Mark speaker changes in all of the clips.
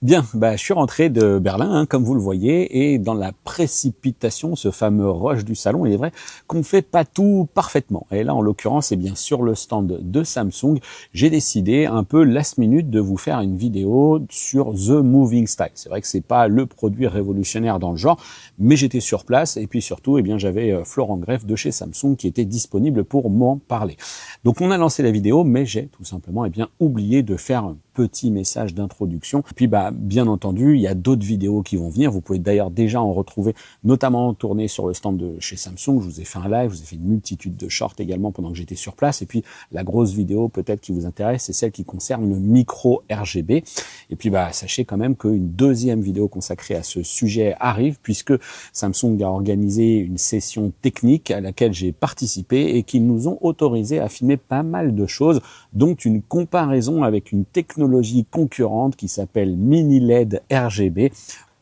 Speaker 1: Bien, je suis rentré de Berlin, comme vous le voyez, et dans la précipitation, ce fameux rush du salon, il est vrai qu'on ne fait pas tout parfaitement. Et là, en l'occurrence, bien sur le stand de Samsung, j'ai décidé un peu last minute de vous faire une vidéo sur The Moving Style. C'est vrai que c'est pas le produit révolutionnaire dans le genre, mais j'étais sur place et puis surtout, j'avais Florent Greff de chez Samsung qui était disponible pour m'en parler. Donc, on a lancé la vidéo, mais j'ai tout simplement oublié de faire un petit message d'introduction. Puis bien entendu, il y a d'autres vidéos qui vont venir. Vous pouvez d'ailleurs déjà en retrouver, notamment tournées sur le stand de chez Samsung. Je vous ai fait un live, je vous ai fait une multitude de shorts également pendant que j'étais sur place. Et puis la grosse vidéo peut-être qui vous intéresse, c'est celle qui concerne le micro RGB. Et puis sachez quand même qu'une deuxième vidéo consacrée à ce sujet arrive, puisque Samsung a organisé une session technique à laquelle j'ai participé et qu'ils nous ont autorisé à filmer pas mal de choses, dont une comparaison avec une technologie concurrente qui s'appelle Mini LED RGB.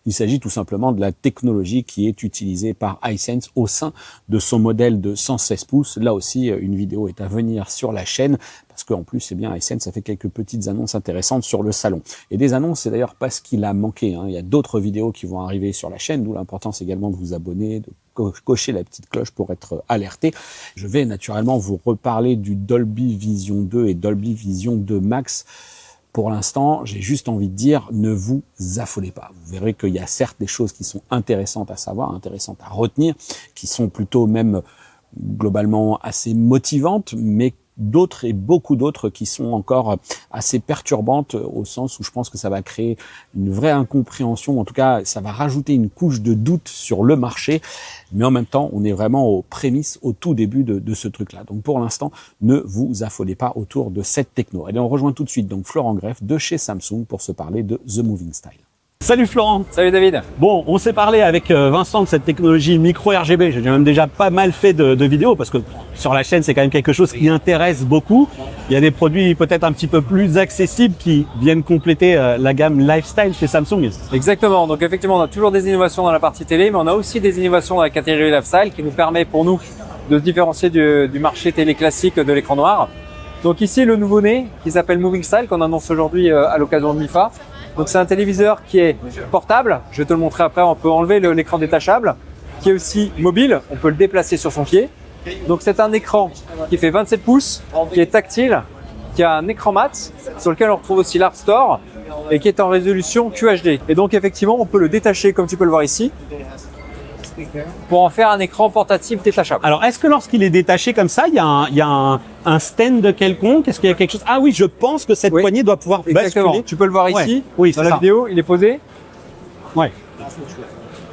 Speaker 1: Il s'agit tout simplement de la technologie qui est utilisée par Hisense au sein de son modèle de 116 pouces. Là aussi, une vidéo est à venir sur la chaîne parce qu'en plus, Hisense a fait quelques petites annonces intéressantes sur le salon. Et des annonces, c'est d'ailleurs pas ce qu'il a manqué. Il y a d'autres vidéos qui vont arriver sur la chaîne, d'où l'importance également de vous abonner, de cocher la petite cloche pour être alerté. Je vais naturellement vous reparler du Dolby Vision 2 et Dolby Vision 2 Max. Pour l'instant, j'ai juste envie de dire, ne vous affolez pas. Vous verrez qu'il y a certes des choses qui sont intéressantes à savoir, intéressantes à retenir, qui sont plutôt même globalement assez motivantes, mais d'autres et beaucoup d'autres qui sont encore assez perturbantes au sens où je pense que ça va créer une vraie incompréhension. En tout cas, ça va rajouter une couche de doute sur le marché. Mais en même temps, on est vraiment aux prémices, au tout début de ce truc-là. Donc pour l'instant, ne vous affolez pas autour de cette techno. Allez, on rejoint tout de suite donc Florent Greff de chez Samsung pour se parler de The Moving Style. Salut Florent.
Speaker 2: Salut David.
Speaker 1: Bon, on s'est parlé avec Vincent de cette technologie micro RGB. J'ai même déjà pas mal fait de vidéos parce que sur la chaîne, c'est quand même quelque chose qui intéresse beaucoup. Il y a des produits peut-être un petit peu plus accessibles qui viennent compléter la gamme lifestyle chez Samsung.
Speaker 2: Exactement. Donc effectivement, on a toujours des innovations dans la partie télé, mais on a aussi des innovations dans la catégorie lifestyle qui nous permet pour nous de se différencier du marché télé classique de l'écran noir. Donc ici, le nouveau-né qui s'appelle Moving Style qu'on annonce aujourd'hui à l'occasion de l'IFA. Donc c'est un téléviseur qui est portable, je vais te le montrer après, on peut enlever l'écran détachable, qui est aussi mobile, on peut le déplacer sur son pied. Donc c'est un écran qui fait 27 pouces, qui est tactile, qui a un écran mat, sur lequel on retrouve aussi l'Art Store, et qui est en résolution QHD. Et donc effectivement, on peut le détacher comme tu peux le voir ici, pour en faire un écran portatif détachable.
Speaker 1: Alors, est-ce que lorsqu'il est détaché comme ça, il y a un stand quelconque? Est-ce qu'il y a quelque chose? Ah oui, je pense que cette poignée doit pouvoir basculer.
Speaker 2: Tu peux le voir ici,
Speaker 1: oui,
Speaker 2: dans la vidéo, il est posé.
Speaker 1: Ouais.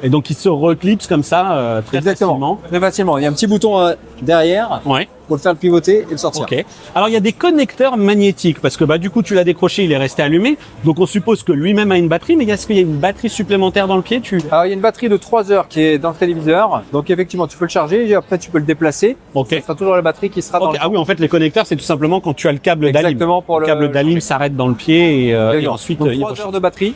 Speaker 1: Et donc, il se reclipse comme ça très facilement.
Speaker 2: Très facilement. Il y a un petit bouton derrière pour le faire pivoter et le sortir.
Speaker 1: Ok. Alors, il y a des connecteurs magnétiques parce que du coup, tu l'as décroché, il est resté allumé. Donc, on suppose que lui-même a une batterie. Mais est-ce qu'il y a une batterie supplémentaire dans le pied?
Speaker 2: Alors, il y a une batterie de 3 heures qui est dans le téléviseur. Donc, effectivement, tu peux le charger et après, tu peux le déplacer.
Speaker 1: Ok.
Speaker 2: Ça sera toujours la batterie qui sera dans le...
Speaker 1: Ah oui, en fait, les connecteurs, c'est tout simplement quand tu as le câble d'Alim.
Speaker 2: Exactement. Pour
Speaker 1: le câble d'Alim s'arrête dans le pied et ensuite...
Speaker 2: Donc, 3 heures de batterie.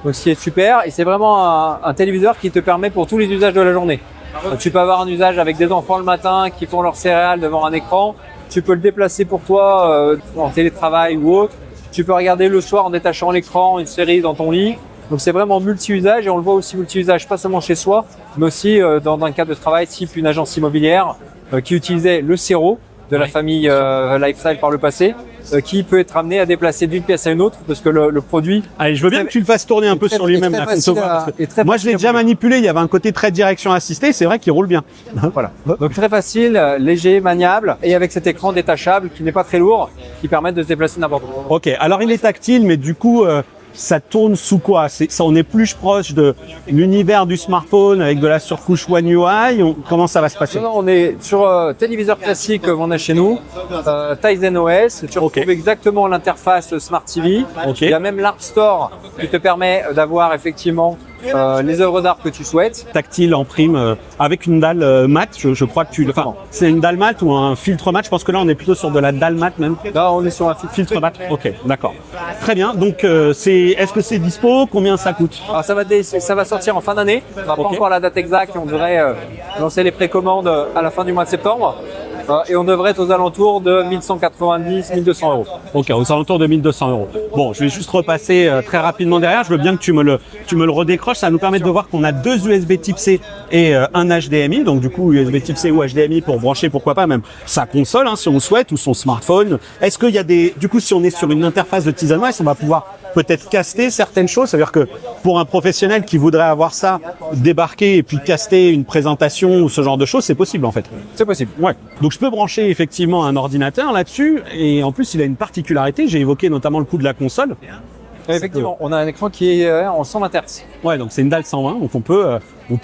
Speaker 2: Donc, ce qui est super, et c'est vraiment un téléviseur qui te permet pour tous les usages de la journée. Donc, tu peux avoir un usage avec des enfants le matin qui font leurs céréales devant un écran. Tu peux le déplacer pour toi en télétravail ou autre. Tu peux regarder le soir en détachant l'écran, une série dans ton lit. Donc c'est vraiment multi-usage et on le voit aussi multi-usage pas seulement chez soi, mais aussi dans un cadre de travail type une agence immobilière qui utilisait le Sero de la famille Lifestyle par le passé. Qui peut être amené à déplacer d'une pièce à une autre parce que le produit...
Speaker 1: Allez, je veux bien que tu le fasses tourner un peu sur lui-même. Moi, je l'ai déjà manipulé. Il y avait un côté très direction assistée. C'est vrai qu'il roule bien.
Speaker 2: Voilà. Donc très facile, léger, maniable et avec cet écran détachable qui n'est pas très lourd, qui permet de se déplacer n'importe où.
Speaker 1: Ok. Alors, il est tactile, mais du coup... ça tourne sous quoi? On est plus proche de l'univers du smartphone avec de la surcouche One UI. Comment ça va se passer?
Speaker 2: Non, on est sur téléviseur classique comme on a chez nous, Tizen OS. Tu retrouves exactement l'interface Smart TV. Il y a même l'Art Store qui te permet d'avoir effectivement les œuvres d'art que tu souhaites.
Speaker 1: Tactile en prime avec une dalle mat. Je crois que c'est une dalle mat ou un filtre mat. Je pense que là on est plutôt sur de la dalle mat même.
Speaker 2: Là on est sur un
Speaker 1: filtre mat. Ok, d'accord. Très bien. Donc est-ce que c'est dispo? Combien ça coûte?
Speaker 2: Alors ça va sortir en fin d'année. On n'a pas encore la date exacte. On devrait lancer les précommandes à la fin du mois de septembre. Et on devrait être aux alentours de 1190, 1200 euros.
Speaker 1: Ok, aux alentours de 1200 euros. Bon, je vais juste repasser très rapidement derrière. Je veux bien que tu me le redécroches. Ça va nous permettre de voir qu'on a deux USB Type C et un HDMI. Donc du coup, USB Type C ou HDMI pour brancher, pourquoi pas même sa console, hein, si on souhaite, ou son smartphone. Est-ce qu'il y a du coup, si on est sur une interface de Tisanwise, on va pouvoir peut-être caster certaines choses. C'est-à-dire que pour un professionnel qui voudrait avoir ça, débarquer et puis caster une présentation ou ce genre de choses, c'est possible en fait.
Speaker 2: C'est possible.
Speaker 1: Ouais. Donc je peux brancher effectivement un ordinateur là-dessus, et en plus il a une particularité. J'ai évoqué notamment le coût de la console.
Speaker 2: Effectivement, on a un écran qui est en 120 Hz.
Speaker 1: Ouais, donc c'est une dalle 120, donc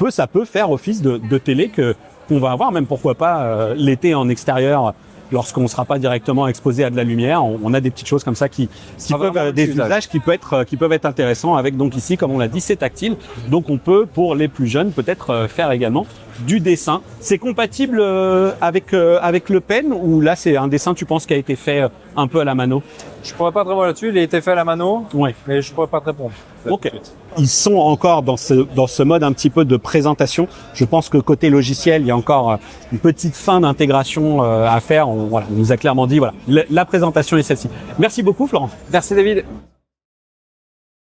Speaker 1: ça peut faire office de télé qu'on va avoir, même pourquoi pas l'été en extérieur. Lorsqu'on ne sera pas directement exposé à de la lumière, on a des petites choses comme ça qui peuvent des usages qui peuvent être intéressants avec, donc ici, comme on l'a dit, c'est tactile. Donc on peut, pour les plus jeunes, peut-être faire également du dessin. C'est compatible avec le pen, ou là c'est un dessin, tu penses, qui a été fait un peu à la mano?
Speaker 2: Je pourrais pas te répondre là-dessus, il a été fait à la mano,
Speaker 1: ouais,
Speaker 2: mais je pourrais pas te répondre.
Speaker 1: Ok. Ils sont encore dans ce mode un petit peu de présentation. Je pense que côté logiciel, il y a encore une petite fin d'intégration à faire. On nous a clairement dit, voilà, la présentation est celle-ci. Merci beaucoup, Florent.
Speaker 2: Merci, David.